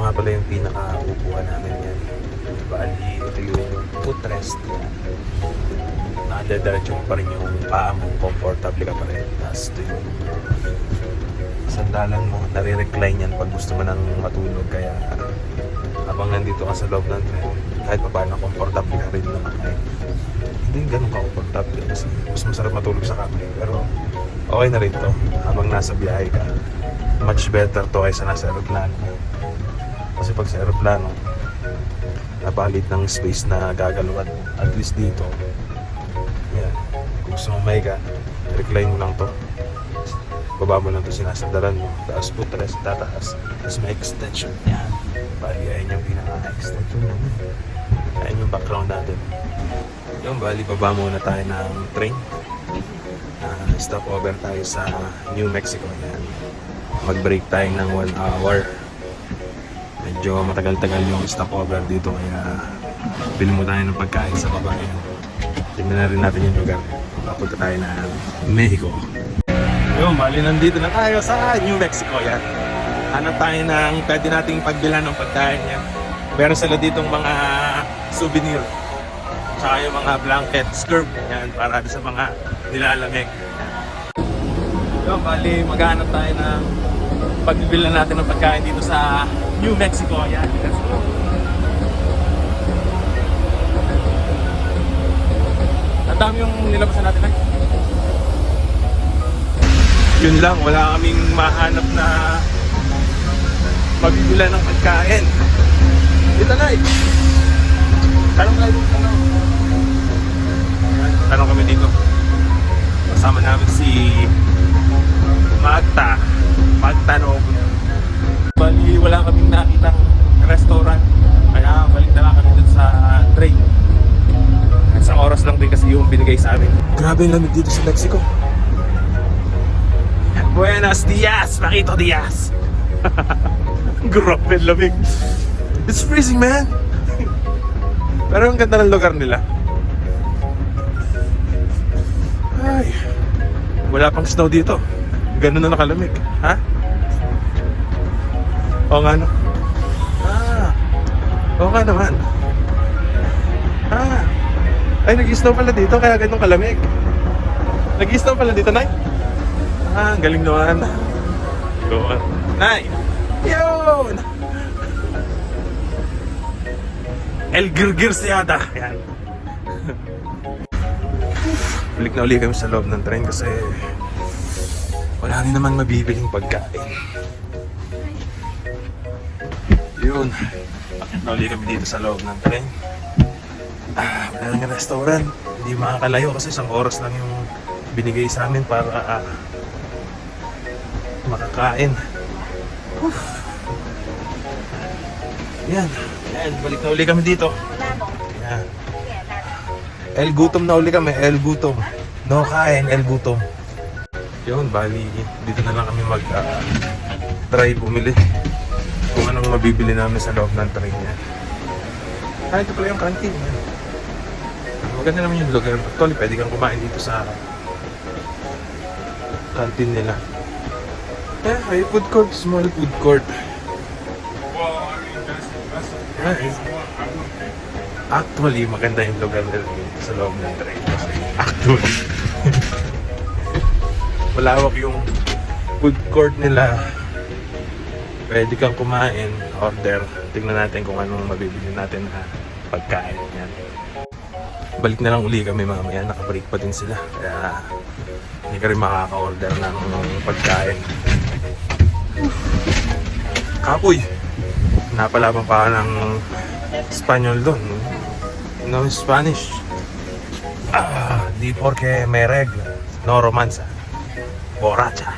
nga pala yung pinaka-upuan namin yan. Bali, ito yung footrest. Nakadadiretso pa rin yung paa mo, comfortable ka pa rin. Tapos ito yung sandalan mo, nare-recline yan pag gusto mo nang matulog. Kaya habang nandito ka sa loob ng tren, kahit pa paano comfortable ka rin naman. Hindi ganun ka-comfortable kasi mas masarap matulog sa kape. Pero okay na rin to habang nasa biyahe ka. Much better to kaysa nasa aeroplano. Kasi pag sa aeroplano, napalit ng space na gagalawan. At least dito, yan. Kung gusto mong mahiga, recline mo lang to. Baba mo lang to, sinasandalan mo. Tapos footrest, tataas. Tapos may extension. Yan. Bali, ayan yung pinaka-extension mo. Ayan yung background natin. Yung bali, baba muna tayo ng train. Stop over tayo sa New Mexico. Yan. Mag-break tayo ng 1 hour. Medyo matagal-tagal yung stopover dito kaya bili mo tayo ng pagkain sa baba. Tingnan na rin natin yung lugar. Papunta tayo na Mexico. Yung bali, nandito na tayo sa New Mexico. Yan. Hanap tayo ng pwede nating pagbilhan ng pagkain yan. Meron sila ditong mga souvenir. Tsaka yung mga blanket, skirt. Yan, para sa mga nilalamig. Yung bali, maghanap tayo ng pagbibilan natin ng pagkain dito sa New Mexico. Ayan, let's go. Ang dami yung nilabasan natin ay. Yun lang, wala kaming mahanap na pagbibilan ng pagkain. Dito na eh. Tanong tayo dito. Tanong kami dito. Kasama namin si Magtanong. Bali, wala kaming nakitang restaurant. Kaya balik na lang kami dun sa train. Isang oras lang din kasi yung binigay sa amin. Grabe yung lamig dito sa Mexico. Buenos dias, Paquito Diaz. Grabe yung lamig. It's freezing, man. Pero ang ganda ng lugar nila. Ay, wala pang snow dito. Ganun na nakalamig. Ha? Oo nga no? Oo nga naman. Ay, nag-snow pala dito kaya ganun kalamig. Nag-snow pala dito, Nay? Ang galing naman. Go on. Nay! Yun! El Girgirsiada. Yan. Balik na uli kami sa loob ng train kasi wala rin naman mabibiling pagkain. Yun. Bakit na uli kami dito sa loob ng train. Wala nang restaurant. Hindi makakalayo kasi isang oras lang yung binigay sa amin para makakain. Yan. Yan. Balik na uli kami dito. Yan. El gutom na uli kami. El gutom. No kain. El gutom. Yun, bali, dito na lang kami try bumili kung anong mabibili namin sa loob ng train niya. Ito pala yung canteen. Maganda naman yung lugar. Actually, pwede kang kumain dito sa canteen nila. May food court, small food court. Actually, maganda yung lugar nila sa loob ng train. Actually. Malawak yung food court nila. Pwede kang kumain, order. Tingnan natin kung anong mabibili natin na pagkain. Yan. Balik na lang uli kami mamaya. Nakabreak pa din sila. Kaya hindi ka rin makaka-order ng pagkain. Kapoy! Napalaban pa ng Espanyol doon. No Spanish. Di porque may regla. No romansa. Borracha.